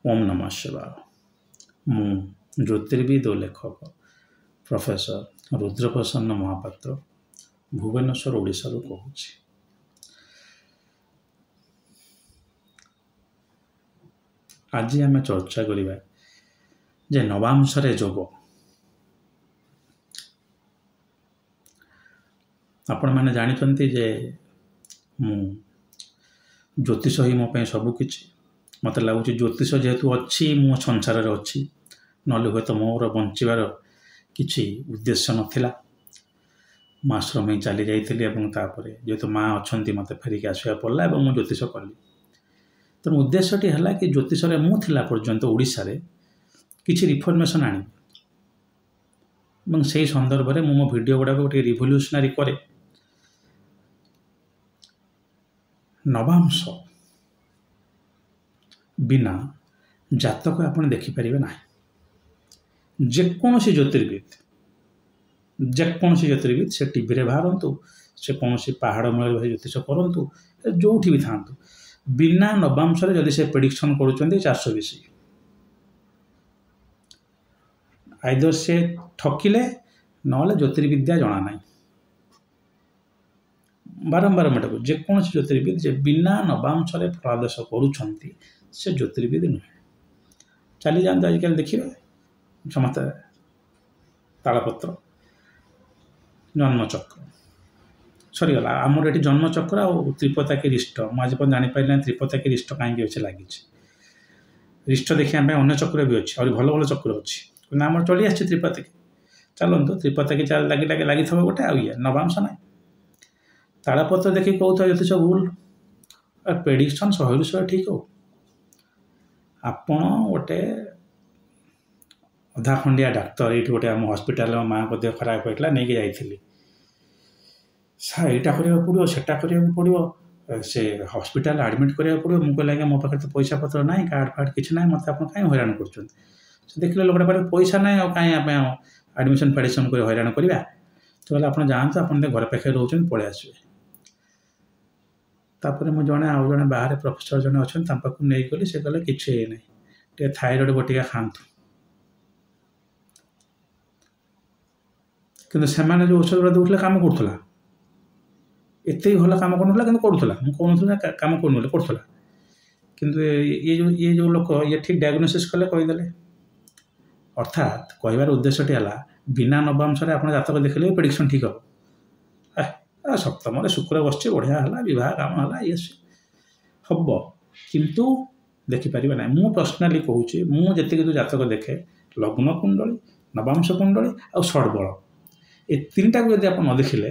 ओम नमः शिवाय। मु ज्योतिर्विद और लेखक प्रोफेसर रुद्रप्रसन्न महापात्र भुवनेश्वर ओडिशा कहूँ। आज आम चर्चा करिबा जे नवांशरे जोग। आपण मैंने जानी जे मु ज्योतिष ही मो सबकि मत लगुच ज्योतिष जेहेतु अच्छी मो संसार अच्छी ना हे तो मोर बंचार किसी उद्देश्य नाला माश्रम ही चली जाइली जेहेतु माँ अच्छा मत फेरिक आसवा पड़ा और मुझे ज्योतिष कली। तेणु उद्देश्यटी है कि ज्योतिष मुला पर्यंत ओडिशा रे किसी रिफर्मेसन आनी से संदर्भ में मो भिडियो गुड़ाक गोटे रिभल्यूशनरी करे। नवांश बिना जातक आपने देखिपारे ना। जेकोसी ज्योतिर्विद से टीवी रे बाहरतु से कौन पहाड़ मूल ज्योतिष करूँ जो भी था बिना नवांश जदि से प्रेडिक्शन करुँच चाष बेसी आइदर से ठकिले ना ज्योतिर्विद्या जना ना। बारंबार मेटाको जेकोसी ज्योतिर्विद जे बिना नवांश फलादेश करुँच से ज्योतिर्विद नुहे। चली जाते आजिकल देखिए समस्त तालपत्र जन्मचक्र सरीगला आमर ये जन्मचक्र आ त्रिपताकी रिष्ट मुझे जापारे त्रिपताकी रिष्ट कहीं अच्छे लगी रिष्ट देखा अन्य चक्र भी अच्छे और भल भल चक्र अच्छी आम चली आसी त्रिपताकी चलतु त्रिपताकी चाल लगी लगे लगी गोटे आ नवांश ना तालपत्र देखिए कहता ज्योतिष भूल और प्रेडिक्शन 100 ठीक हो आपण गोटे अधा खंडिया डाक्तर ये गोटे आम हस्पिटाल माँ को देह खराब होता नहीं कि जाइली यहाँ पड़ो सेटा पड़ो से हस्पिटाल आडमिट करा पड़ो मुझे लगे मो पाखे तो पैसा पत्र ना कार्ड फार्ड किसी ना मत आप कहीं हैरान कर देखिए लोक पाखे पैसा ना कहीं आडमिशन फाडमिशन कर हैरान करवा तो आप जातु आप घर पाखे रोच पलि आसवे। तापर मुझे जड़े आउ जड़े बाहर प्रोफेसर जड़े अच्छा नहीं गली से कहले कि ना थायरॉइड बटिका खातु कि से जो औषध गुड़ा दूसरे कम करूला एत भल कम करूला कि करूला मुझे कम करूला किंतु ये जो लोक ये ठीक डायग्नोसिस कले कहीदेले। अर्थात कहबार उद्देश्यटी है बिना नवांश आप जातक देखले प्रेडिक्शन ठीक हम सप्तम शुक्र बस बढ़िया है बह काम है ये हम किंतु देखिपारे ना। मु पर्सनाली कहूँ मुझे जातक देखे लग्न कुंडली नवांश कुंडली आ षड्बल ये तीनटा को यदि आप न देखिले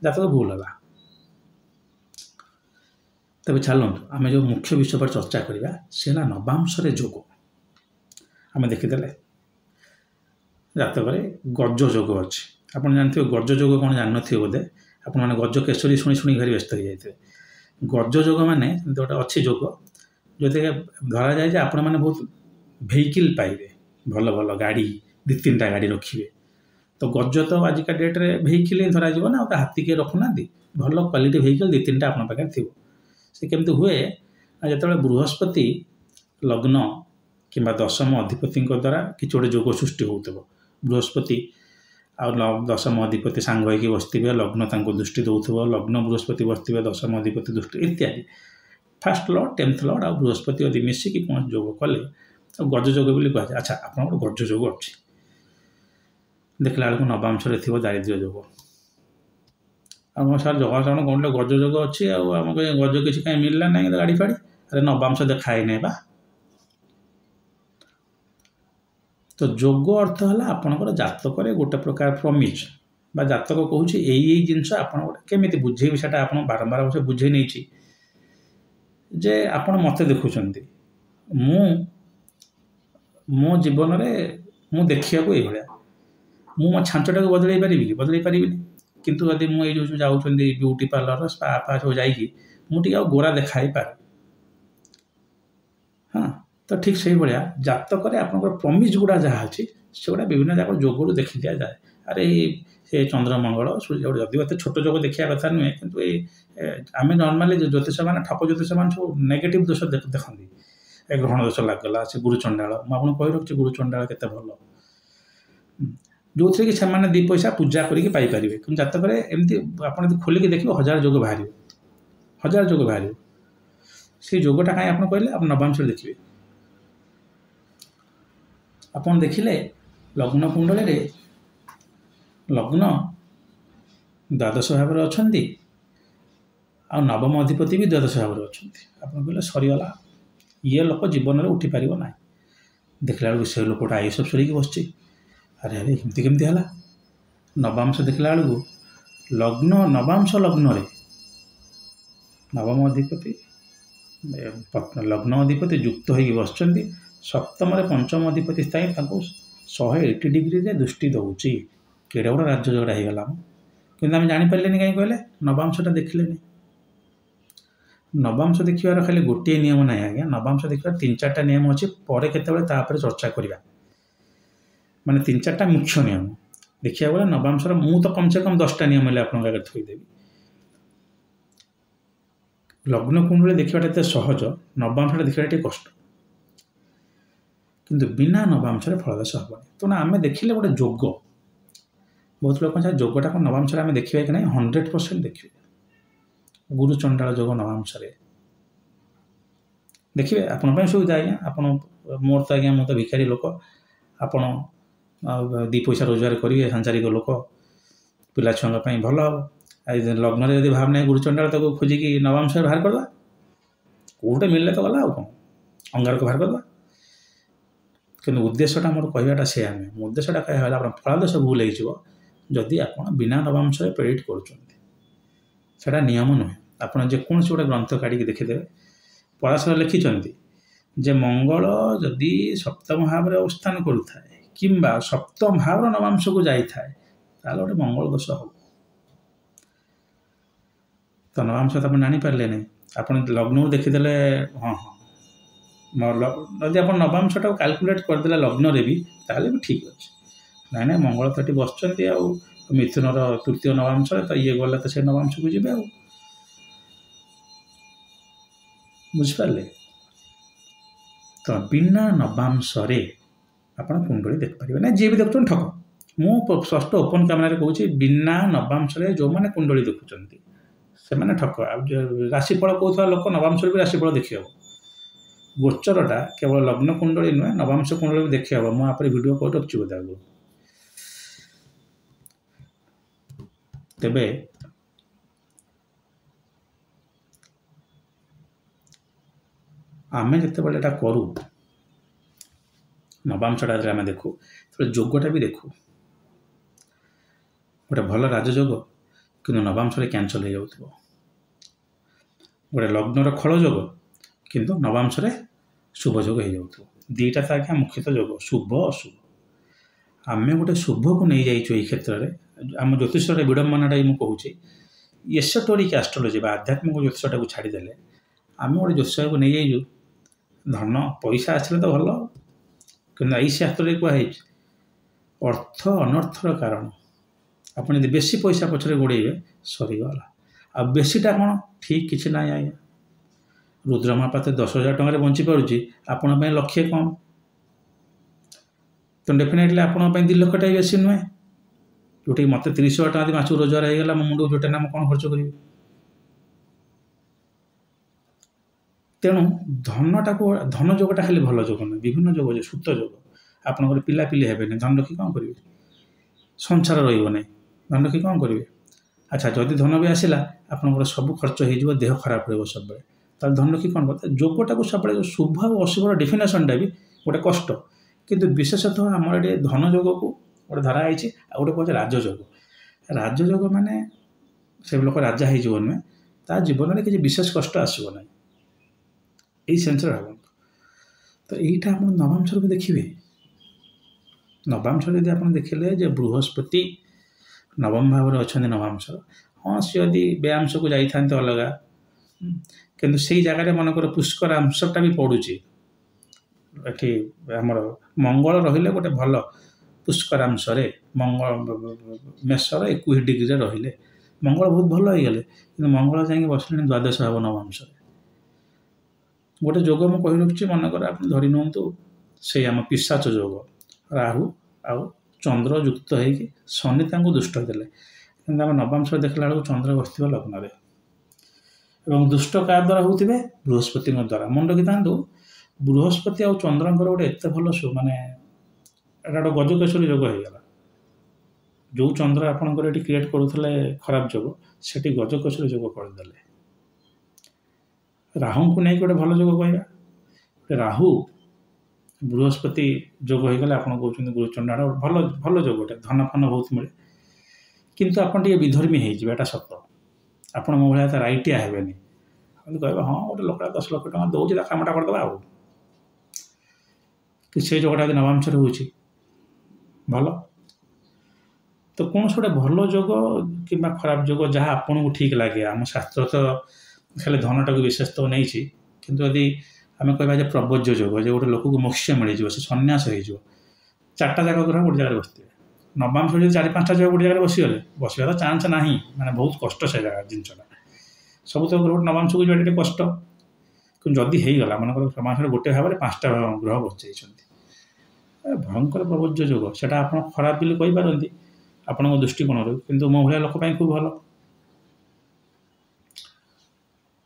जातक भूल है। तब चलतु आम जो मुख्य विषय पर चर्चा करवा सी है नवांश जोग। आम देखीदे जातक गज जोग अच्छी आप जानते गज जोग कौन जान बोधे आप गज केशरी शुणी शुणी भारी व्यस्त हो जाते। गज जोग माने गोटे अच्छी जोग जो धरा जाए आपण मैंने बहुत वेहिकल पाइबे भल भल गाड़ी 2-3 गाड़ी रखिए तो गज तो आजिका डेट्रे वेहिकल ही धर ना हाथी किए रखुना भल क्वालिटी वेहिकल 2-3 आप पाखे थी से केमती हुए जो बृहस्पति लग्न कि दशम अधिपति द्वारा कि गोटे जोग सृष्टि होता बृहस्पति आ दशम अधिपति सांग होगी बसते लग्न दृष्टि दौथो लग्न बृहस्पति बसते दशम अधिपति दृष्टि इत्यादि फास्ट लॉर्ड 10th लॉर्ड आ बृहस्पति यदि मिसिकी कौन जोग कले तो गज जोग बोली कहुए। अच्छा आप गज जोग अच्छी देखला बेलू नवांश थी दारिद्र्य जोग आम सर जगह कौन गज जोग अच्छी आम गज किसी कहीं मिलला ना गाड़ी फाड़ी अरे नवांश देखाई नहीं बा। तो जोग अर्थ है आपंकर जातक गोटे प्रकार प्रमिज बा जातक कहूँ यही जिनस आपमी बुझे से आप बारंबार से बुझे नहीं जे आपण मत देखुं मो जीवन में मु देखा ये मो छांचटा को बदल पारि कि बदल पारि किंतु यदि मुझे जाऊँ ब्यूटी पार्लर स्पा फा सब जा गोरा देखाई पारे हाँ तो ठीक से भाया जातक आपंकर प्रमिज गुड़ा जहाँ अच्छी से गुड़ा विभिन्न जाक जोगु देखी दि जाए। अरे ये चंद्रमंगल सूर्य जदि एत छोट जोग देखा कथा नुहे कि आम नर्माली ज्योतिष मान ठक ज्योतिष मान सब नेगेटिव दोष देखते ଗ୍ରହଣ ଦୋଷ ଲାଗିଗଲା ସେ ଗୁରୁଚଣ୍ଡାଳ ମୁଁ ଆପଣଙ୍କୁ କହି ରଖୁଛି ଗୁରୁଚଣ୍ଡାଳ କେତେ ଭଲ ଯେଉଁଥିରେ କି ସେମାନେ 2 ପଇସା ପୂଜା କରିକି ପାଇପାରିବେ କିନ୍ତୁ ଜାତକରେ ଏମିତି ଆପଣ ଯଦି ଖୋଲିକି ଦେଖିବେ 1000 ଯୋଗ ବାହାରିବ 1000 ଯୋଗ ବାହାରିବ ସେଇ ଯୋଗଟା କାହିଁ ଆପଣ କହିଲେ ଆପଣ ନବାଂଶରେ ଦେଖିବେ ଆପଣ ଦେଖିଲେ ଲଗ୍ନ କୁଣ୍ଡଳୀରେ ଲଗ୍ନ ଦ୍ୱାଦଶ ଭାବରେ ଅଛନ୍ତି ଆଉ ନବମ ଅଧିପତି ବି ଦ୍ୱାଦଶ ଭାବରେ ଅଛନ୍ତି ଆପଣ କହିଲେ ସରିଗଲା ଇଏ ଲୋକ ଜୀବନରେ ଉଠିପାରିବ ନାହିଁ ଦେଖିଲା ବେଳକୁ ସେ ଲୋକଟା ଆୟୁଷ ସରିକି ବସିଛି ଆରେ ଆରେ ଏମିତି କେମିତି ହେଲା ନବାଂଶ ଦେଖିଲା ବେଳକୁ ଲଗ୍ନ ନବାଂଶ ଲଗ୍ନରେ ନବମ ଅଧିପତି ଲଗ୍ନ ଅଧିପତି ଯୁକ୍ତ ହୋଇକି ବସିଛନ୍ତି ସପ୍ତମରେ ପଞ୍ଚମ ଅଧିପତି ସ୍ଥାୟୀ ତାଙ୍କୁ 180 ଡିଗ୍ରୀରେ ଦୃଷ୍ଟି ଦେଉଛି କେଡ଼େ ବଡ଼ ରାଜଯୋଗଟା ହେଇଗଲା କିନ୍ତୁ ଆମେ ଜାଣିପାରିଲେନି କାହିଁ କହିଲେ ନବାଂଶଟା ଦେଖିଲେନି ନବାଂଶ ଦେଖିବାର ଖାଲି ଗୋଟିଏ ନିୟମ ନାହିଁ ଆଜ୍ଞା ନବାଂଶ ଦେଖିବାର 3-4ଟା ନିୟମ ଅଛି ପରେ କେତେବେଳେ ତାପରେ ଚର୍ଚ୍ଚା କରିବା ମାନେ 3-4ଟା ମୁଖ୍ୟ ନିୟମ ଦେଖିବାକୁ ଗଲେ ନବାଂଶର ମୁଁ ତ କମ୍ ସେ କମ୍ 10ଟା ନିୟମ ହେଲେ ଆପଣଙ୍କ ଆଗରେ ଥୋଇଦେବି ଲଗ୍ନ କୁଣ୍ଡଳୀ ଦେଖିବାଟା ଏତେ ସହଜ ନବାଂଶଟା ଦେଖିବାଟା ଟିକେ କଷ୍ଟ କିନ୍ତୁ ବିନା ନବାଂଶରେ ଫଳଦାସ ହେବନି ତେଣୁ ଆମେ ଦେଖିଲେ ଗୋଟେ ଯୋଗ ବହୁତ ଲୋକ ଯୋଗଟା କ'ଣ ନବାଂଶରେ ଆମେ ଦେଖିବା କି ନାହିଁ 100% ଦେଖିବେ ଗୁରୁଚଣ୍ଡାଳ ଯୋଗ ନବାଂଶରେ ଦେଖିବେ ଆପଣଙ୍କ ପାଇଁ ସୁବିଧା ଆଜ୍ଞା ଆପଣ ମୋର ତ ଆଜ୍ଞା ମୁଁ ତ ଭିକାରୀ ଲୋକ ଆପଣ 2 ପଇସା ରୋଜଗାର କରିବେ ସାଂସାରିକ ଲୋକ ପିଲା ଛୁଆଙ୍କ ପାଇଁ ଭଲ ହେବ ଲଗ୍ନରେ ଯଦି ଭାବ ନାହିଁ ଗୁରୁଚଣ୍ଡାଳ ତାକୁ ଖୋଜିକି ନବାଂଶରେ ବାହାର କରିଦେବା କେଉଁଟେ ମିଳିଲେ ତ ଗଲା ଆଉ କ'ଣ ଅଙ୍ଗାରକ ବାହାର କରିଦେବା କିନ୍ତୁ ଉଦ୍ଦେଶ୍ୟଟା ମୋର କହିବାଟା ସେୟା ନୁହେଁ ମୋ ଉଦ୍ଦେଶ୍ୟଟା କହିବା ହେଲା ଆପଣ ଫଳାଦେଶ ଭୁଲ ହେଇଯିବ ଯଦି ଆପଣ ବିନା ନବାଂଶରେ ପ୍ରେଡ଼ିକ୍ଟ କରୁଛନ୍ତି ସେଇଟା ନିୟମ ନୁହେଁ ଆପଣ ଯେକୌଣସି ଗୋଟେ ଗ୍ରନ୍ଥ କାଢ଼ିକି ଦେଖିଦେବେ ପରାଶର ଲେଖିଛନ୍ତି ଯେ ମଙ୍ଗଳ ଯଦି ସପ୍ତମ ଭାବରେ ଅବସ୍ଥାନ କରୁଥାଏ କିମ୍ବା ସପ୍ତମ ଭାବର ନବାଂଶକୁ ଯାଇଥାଏ ତାହେଲେ ଗୋଟେ ମଙ୍ଗଳ ଦୋଷ ହେବ ତ ନବାଂଶ ତ ଆପଣ ଜାଣିପାରିଲେନି ଆପଣ ଲଗ୍ନକୁ ଦେଖିଦେଲେ ହଁ ଯଦି ଆପଣ ନବାଂଶଟାକୁ କାଲକୁଲେଟ୍ କରିଦେଲେ ଲଗ୍ନରେ ବି ତାହେଲେ ବି ଠିକ୍ ଅଛି ନାଇଁ ମଙ୍ଗଳ ତ ଏଠି ବସୁଛନ୍ତି ଆଉ ମିଥୁନର ତୃତୀୟ ନବାଂଶରେ ତ ଇଏ ଗଲେ ତ ସେ ନବାଂଶକୁ ଯିବେ ଆଉ ବୁଝିପାରିଲେ ତ ବିନା ନବାଂଶରେ ଆପଣ କୁଣ୍ଡଳୀ ଦେଖିପାରିବେ ନା ଯିଏ ବି ଦେଖୁଛନ୍ତି ଠକ ମୁଁ ଷଷ୍ଠ ଓପନ୍ କ୍ୟାମେରାରେ କହୁଛି ବିନା ନବାଂଶରେ ଯେଉଁମାନେ କୁଣ୍ଡଳୀ ଦେଖୁଛନ୍ତି ସେମାନେ ଠକ ଆଉ ରାଶିଫଳ କହୁଥିବା ଲୋକ ନବାଂଶରେ ବି ରାଶିଫଳ ଦେଖିହେବ ଗୋଚରଟା କେବଳ ଲଗ୍ନ କୁଣ୍ଡଳୀ ନୁହେଁ ନବାଂଶ କୁଣ୍ଡଳୀ ବି ଦେଖିହେବ ମୁଁ ଆପରେ ଭିଡ଼ିଓ କରି ରଖୁଛି ବୋଧେ ଆଗକୁ ତେବେ ଆମେ ଯେତେବେଳେ ଏଇଟା କରୁ ନବାଂଶଟା ଯେତେବେଳେ ଆମେ ଦେଖୁ ସେତେବେଳେ ଯୋଗଟା ବି ଦେଖୁ ଗୋଟେ ଭଲ ରାଜଯୋଗ କିନ୍ତୁ ନବାଂଶରେ କ୍ୟାନସଲ୍ ହେଇଯାଉଥିବ ଗୋଟେ ଲଗ୍ନର ଖଳ ଯୋଗ କିନ୍ତୁ ନବାଂଶରେ ଶୁଭ ଯୋଗ ହେଇଯାଉଥିବ ଦୁଇଟା ତ ଆଜ୍ଞା ମୁଖ୍ୟତଃ ଯୋଗ ଶୁଭ ଅଶୁଭ ଆମେ ଗୋଟେ ଶୁଭକୁ ନେଇଯାଇଛୁ ଏଇ କ୍ଷେତ୍ରରେ ଆମ ଜ୍ୟୋତିଷରେ ବିଡ଼ମ୍ବନାଟା ମୁଁ କହୁଛି ଏସୋଟୋରିକ୍ ଆଷ୍ଟ୍ରୋଲୋଜି ବା ଆଧ୍ୟାତ୍ମିକ ଜ୍ୟୋତିଷଟାକୁ ଛାଡ଼ିଦେଲେ ଆମେ ଗୋଟେ ଜ୍ୟୋତିଷକୁ ନେଇଯାଇଛୁ ଧନ ପଇସା ଆସିଲେ ତ ଭଲ କିନ୍ତୁ ଏଇ ଶାସ୍ତ୍ରରେ କୁହାହେଇଛି ଅର୍ଥ ଅନର୍ଥର କାରଣ ଆପଣ ଯଦି ବେଶୀ ପଇସା ପଛରେ ଗୋଡ଼େଇବେ ସରିଗଲା ଆଉ ବେଶୀଟା କ'ଣ ଠିକ୍ କିଛି ନାହିଁ ଆଜ୍ଞା ରୁଦ୍ରମାପାତେ 10,000 ଟଙ୍କାରେ ବଞ୍ଚିପାରୁଛି ଆପଣଙ୍କ ପାଇଁ ଲକ୍ଷେ କମ୍ ତ ଡେଫିନେଟଲି ଆପଣଙ୍କ ପାଇଁ 2 ଲକ୍ଷଟା ବି ବେଶୀ ନୁହେଁ ଯେଉଁଠିକି ମୋତେ 30,000 ଟଙ୍କା ମାସକୁ ରୋଜଗାର ହେଇଗଲା ମୋ ମୁଣ୍ଡକୁ ଯୋଉଟା ନା ମୁଁ କ'ଣ ଖର୍ଚ୍ଚ କରିବି ତେଣୁ ଧନ ଯୋଗଟା ଖାଲି ଭଲ ଯୋଗ ନୁହେଁ ବିଭିନ୍ନ ଯୋଗ ଅଛି ସୁତ ଯୋଗ ଆପଣଙ୍କର ପିଲାପିଲି ହେବେନି ଧନ ରଖି କ'ଣ କରିବେ ସଂସାର ରହିବ ନାହିଁ ଧନ ରଖି କ'ଣ କରିବେ ଆଚ୍ଛା ଯଦି ଧନ ବି ଆସିଲା ଆପଣଙ୍କର ସବୁ ଖର୍ଚ୍ଚ ହେଇଯିବ ଦେହ ଖରାପ ରହିବ ସବୁବେଳେ ତାହେଲେ ଧନ ରଖି କ'ଣ କରିବେ ଯୋଗଟାକୁ ସବୁବେଳେ ଶୁଭ ଆଉ ଅଶୁଭର ଡିଫିନେସନ୍ଟା ବି ଗୋଟେ କଷ୍ଟ କିନ୍ତୁ ବିଶେଷତଃ ଆମର ଏଠି ଧନ ଯୋଗକୁ ଗୋଟେ ଧରା ହେଇଛି ଆଉ ଗୋଟେ କହୁଛି ରାଜଯୋଗ ମାନେ ସେ ଲୋକ ରାଜା ହେଇଯିବ ନୁହେଁ ତା ଜୀବନରେ କିଛି ବିଶେଷ କଷ୍ଟ ଆସିବ ନାହିଁ ଏଇ ସେନ୍ସରେ ଭାବନ୍ତୁ ତ ଏଇଟା ଆପଣ ନବାଂଶରେ ବି ଦେଖିବେ ନବାଂଶରେ ଯଦି ଆପଣ ଦେଖିଲେ ଯେ ବୃହସ୍ପତି ନବମ ଭାବରେ ଅଛନ୍ତି ନବାଂଶର ହଁ ସିଏ ଯଦି ବେଆଂଶକୁ ଯାଇଥାନ୍ତେ ଅଲଗା କିନ୍ତୁ ସେଇ ଜାଗାରେ ମନେକର ପୁଷ୍କର ଅଂଶଟା ବି ପଡ଼ୁଛି ଏଠି ଆମର ମଙ୍ଗଳ ରହିଲେ ଗୋଟେ ଭଲ ପୁଷ୍କରାଂଶରେ ମେଷର 21 ଡିଗ୍ରୀରେ ରହିଲେ ମଙ୍ଗଳ ବହୁତ ଭଲ ହେଇଗଲେ କିନ୍ତୁ ମଙ୍ଗଳ ଯାଇକି ବସିଲେଣି ଦ୍ୱାଦଶ ଭାବ ନବାଂଶରେ गोटे जोग मुझे कही रखी मनकर आप धरी नियंतु से आम पिशाच जोग राहु आउ चंद्र युक्त होगी शनि दुष्ट देले कि आम नवांश देखला बेलू चंद्र बस लग्न एवं दुष्ट क्या द्वारा होते बृहस्पति द्वारा मन रखी था बृहस्पति आउ चंद्रकर गोटे एत भल माने गोटे गजकेशरी जोग होगा जो चंद्र आपंकर ये क्रिएट करुले खराब जोग से गजकेशरी जोग करदे राहु को नहीं गोटे भल जोग कह राहु बृहस्पति जोग हो गले आप कहते गुरुचंडा भल भल जोग गोटे धन फन बहुत मिले किंतु आपन टे विधर्मी होता सत आप मो भाया राइटिया हेनी कह हाँ गोटे लोक 10 लाख टका दौर कमटा करदे आ से जोगटा नवांश होची भल तो कौन गोटे भल जोग कि खराब जोग जहाँ आपन को ठीक लगे आम शास्त्र तो खाली धनटा को विशेष तो नहीं किंतु यदि आम कह प्रबोज्य जोग जो गोटे लोक को मोक्ष मिल से सन्यास हो 4टा जाक ग्रह गोटे जगह बसते नवांश जो 4-5टा जगह गोटे जगह बसीगले बसवार चान्स ना माने बहुत कष्ट से जगह जिनसा सब तो ग्रह नवांश को जाए कष्ट कि जदि होगला मन नवांश गोटे भाव में 5टा ग्रह बस जाइए भयंकर प्रबोज्य जोग से आप खराब बोली कहींपारती आपण दृष्टिकोण किंतु मो भाया लोक खूब भल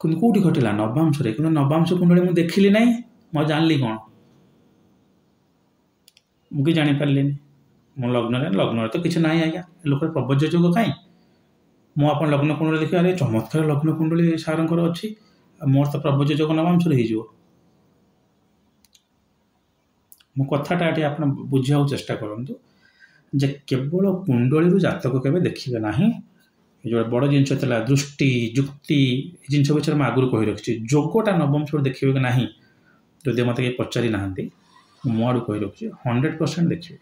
कि कौटी घटला नवांश कि नवांश कुंडली मुझे देखिली ना मैं जानली कौन मुझे जापारे मो लग्न तो किसी ना आज्ञा लोक प्रबोज्य जोग कहीं मो आप लग्न कुंडली देखिए अरे चमत्कार लग्न कुंडली सारंकर अच्छी मोर तो प्रबोज्य जोग नवांश हो मो कथाटा ये आप बुझा चेष्टा करूँ जे केवल कुंडली जातक के देखिए ना जो बड़ जिनस दृष्टि युक्ति जिन विषय में आगुरी कही रखी जोगटा नवंश देखिए कि ना जदि मत पचारि ना मुआड़ कही रखी 100% देखिए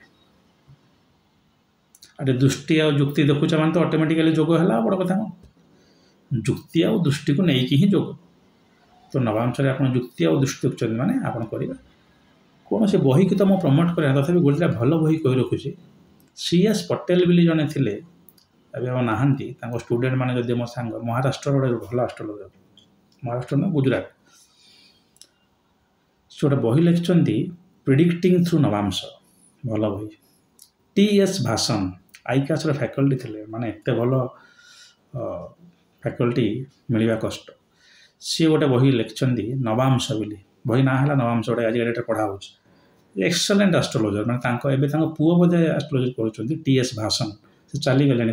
अरे दृष्टि आ युक्ति देखुचा मान तो ऑटोमेटिकली जोग है बड़ कथा युक्ति आ दृष्टि को लेकिन ही जोग तो नवांश आप युक्ति आ दृष्टि देखुं मैंने आप कौन से बही की तो मुझे प्रमोट करें तथा गोटे भल बही कही रखुच्छी CS पटेल भी जड़े थे अभी नहांती स्टूडेंट मैंने जब मो सांग महाराष्ट्र गोटे भल एस्ट्रोलॉजर महाराष्ट्र ना गुजरात से गोटे बही लिखिं प्रिडिक्टिंग थ्रू नवांश भल बही TS भाषण आईकाश फैकल्टी थे माने एत भल फैकल्टी मिलवा कष्ट सी गोटे बही लिखिं नवांश बोली बही ना है नवांश गोटे आज डेट पढ़ा हो एक्सलेंट एस्ट्रोलॉजर मैंने पुओ बोधे एस्ट्रोलॉजर करुँच TS भाषण से चलीगले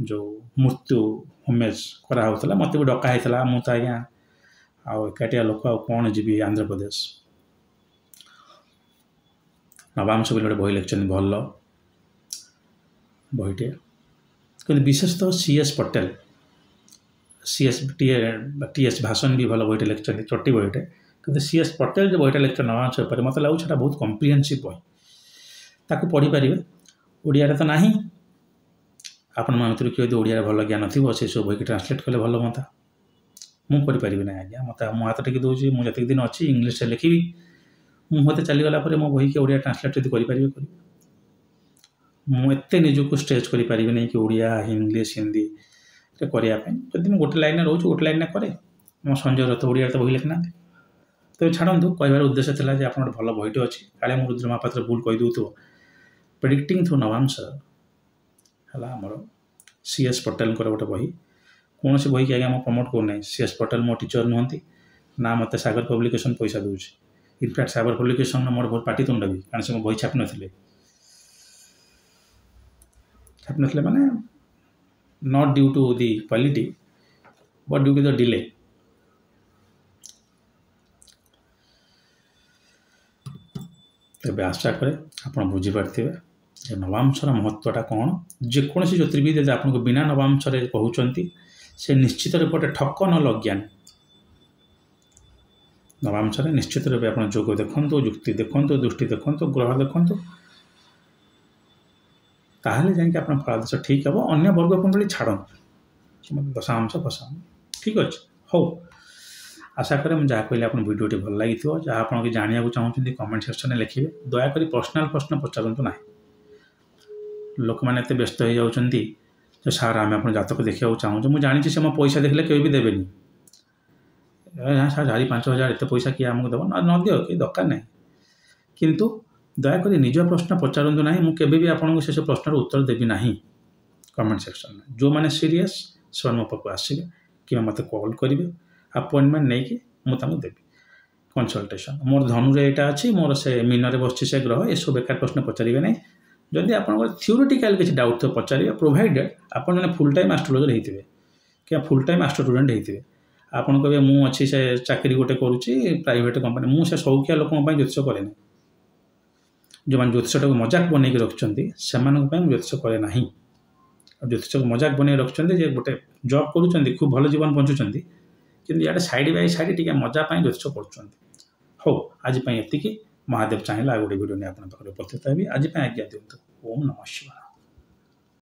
जो मृत्यु होमेज कराला मत भी डकाई मु तो आज्ञा आकाटिया लोक कौन जी आंध्र प्रदेश नवांश बोले गोटे बही लिखिं भल बहीटे कि विशेषतः CS पटेल TS भाषण भी भल बहीटे लिखिं चोटी बहीटे कि CS पटेल जो बहीटा लिखिं नवांश पर मत लगे बहुत कम्प्रिहेन्सिव बही ताकू पढ़ी पारे ओडिया तो ना आपण भितर किए ओडिया भल ज्ञान थी से सब बही ट्रांसलेट कले भल मता मुझे पारि ना आज्ञा मत मो हाथ टेक दूसरी मुझे दिन अच्छी इंग्लीश लिखी मुझे चलीगला मो बही के ओडिया ट्रांसलेट यदि करें मुझे निजक स्ट्रेच करें कि ओडिया इंग्लीश हिंदी करने जब मुझे गोटे लाइन रोच गोटे लाइन कै मो संजय रथ ओडिया तो बही लिखना तो छाड़ू कहबार उद्देश्य था कि आप भल बहीटे अच्छी काले मुझे रुद्र महापात्र भूल कहीदे प्रेडिक्टिंग थ्रू नवांश है आमर CS पटेल गोटे बही कौन से बही की आज्ञा मैं प्रमोट करना CS पटेल मो टीचर नुहति ना मत सागर पब्लिकेशन पैसा दूसरी इनफैक्ट सागर पब्लिकेशन मोर बहुत पाटितुंड भी कारण से बही छापी ना माने not due to the quality but due to the delay तेज आशा कै आप बुझीपारे नवांशर महत्वटा कौन जेकोसी ज्योतिर्विद यदि आपको बिना नवांश कहते से निश्चित रूप से ठक न लज्ञान नवांश निश्चित रूप आप जोग देखु युक्ति देखु दृष्टि देखु ग्रह देखु ताहले जाकि आप फलादेश ठीक हे अन्य वर्ग कुंडली छाड़ दशांश फशांश ठीक अच्छे हो आशा करें मुझे जहाँ कहली आप भिडियोटी भल लगी जहाँ आप जानवा चाहते कमेंट सेक्शन में लिखे दयाकोरी पर्सनाल प्रश्न पचारतु ना लोक मैंने एत व्यस्त हो जाती सार आम आप जातक देखा चाहूँ मुझे जानी से मो पैसा देखले कभी भी देवेनि ସାର୍ 4-5 ହଜାର ଏତେ ପଇସା କିଏ ଆମକୁ ଦେବ ନ ଦିଅ କି ଦରକାର ନାହିଁ। କିନ୍ତୁ ଦୟାକରି ନିଜ ପ୍ରଶ୍ନ ପଚାରନ୍ତୁ ନାହିଁ। ମୁଁ କେବେ ବି ଆପଣଙ୍କୁ ସେସବୁ ପ୍ରଶ୍ନର ଉତ୍ତର ଦେବି ନାହିଁ କମେଣ୍ଟ ସେକ୍ସନରେ। ଯେଉଁମାନେ ସିରିୟସ୍ ସେମାନେ ମୋ ପାଖକୁ ଆସିବେ କିମ୍ବା ମୋତେ କଲ୍ କରିବେ, ଆପଏଣ୍ଟମେଣ୍ଟ ନେଇକି ମୁଁ ତାଙ୍କୁ ଦେବି କନସଲଟେସନ୍। ମୋର ଧନୁରେ ଏଇଟା ଅଛି, ମୋର ସେ ମୀନରେ ବସିଛି ସେ ଗ୍ରହ, ଏସବୁ ବେକାର ପ୍ରଶ୍ନ ପଚାରିବେ ନାହିଁ। ଯଦି ଆପଣଙ୍କର ଥିଓରିଟିକାଲ କିଛି ଡାଉଟ୍ ଥିବ ପଚାରିବେ, ପ୍ରୋଭାଇଡେଡ୍ ଆପଣ ଜଣେ ଫୁଲ୍ ଟାଇମ୍ ଆଷ୍ଟ୍ରୋଲୋଜର ହେଇଥିବେ କିମ୍ବା ଫୁଲ୍ ଟାଇମ୍ ଆଷ୍ଟ୍ରୋ ଷ୍ଟୁଡେଣ୍ଟ ହେଇଥିବେ। ଆପଣ କହିବେ ମୁଁ ଅଛି ସେ ଚାକିରି ଗୋଟେ କରୁଛି ପ୍ରାଇଭେଟ୍ କମ୍ପାନୀ, ମୁଁ ସେ ସୌଖିଆ ଲୋକଙ୍କ ପାଇଁ ଜ୍ୟୋତିଷ କରେନି। ଯେଉଁମାନେ ଜ୍ୟୋତିଷଟାକୁ ମଜାକ ବନେଇକି ରଖୁଛନ୍ତି ସେମାନଙ୍କ ପାଇଁ ମୁଁ ଜ୍ୟୋତିଷ କରେ ନାହିଁ। ଆଉ ଜ୍ୟୋତିଷକୁ ମଜାକ ବନେଇ ରଖୁଛନ୍ତି ଯେ ଗୋଟେ ଜବ୍ କରୁଛନ୍ତି, ଖୁବ୍ ଭଲ ଜୀବନ ବଞ୍ଚୁଛନ୍ତି, କିନ୍ତୁ ଇଆଡ଼େ ସାଇଡ଼୍ ବାଇ ସାଇଡ଼୍ ଟିକେ ମଜା ପାଇଁ ଜ୍ୟୋତିଷ କରୁଛନ୍ତି। ହଉ, ଆଜି ପାଇଁ ଏତିକି। ମହାଦେବ ଚାହିଁଲେ ଆଉ ଗୋଟେ ଭିଡ଼ିଓ ନେଇ ଆପଣଙ୍କ ପାଖରେ ଉପସ୍ଥିତ ହେବି। ଆଜି ପାଇଁ ଆଜ୍ଞା ଦିଅନ୍ତୁ। ଓମ୍ ନମଃ ଶିବାୟ।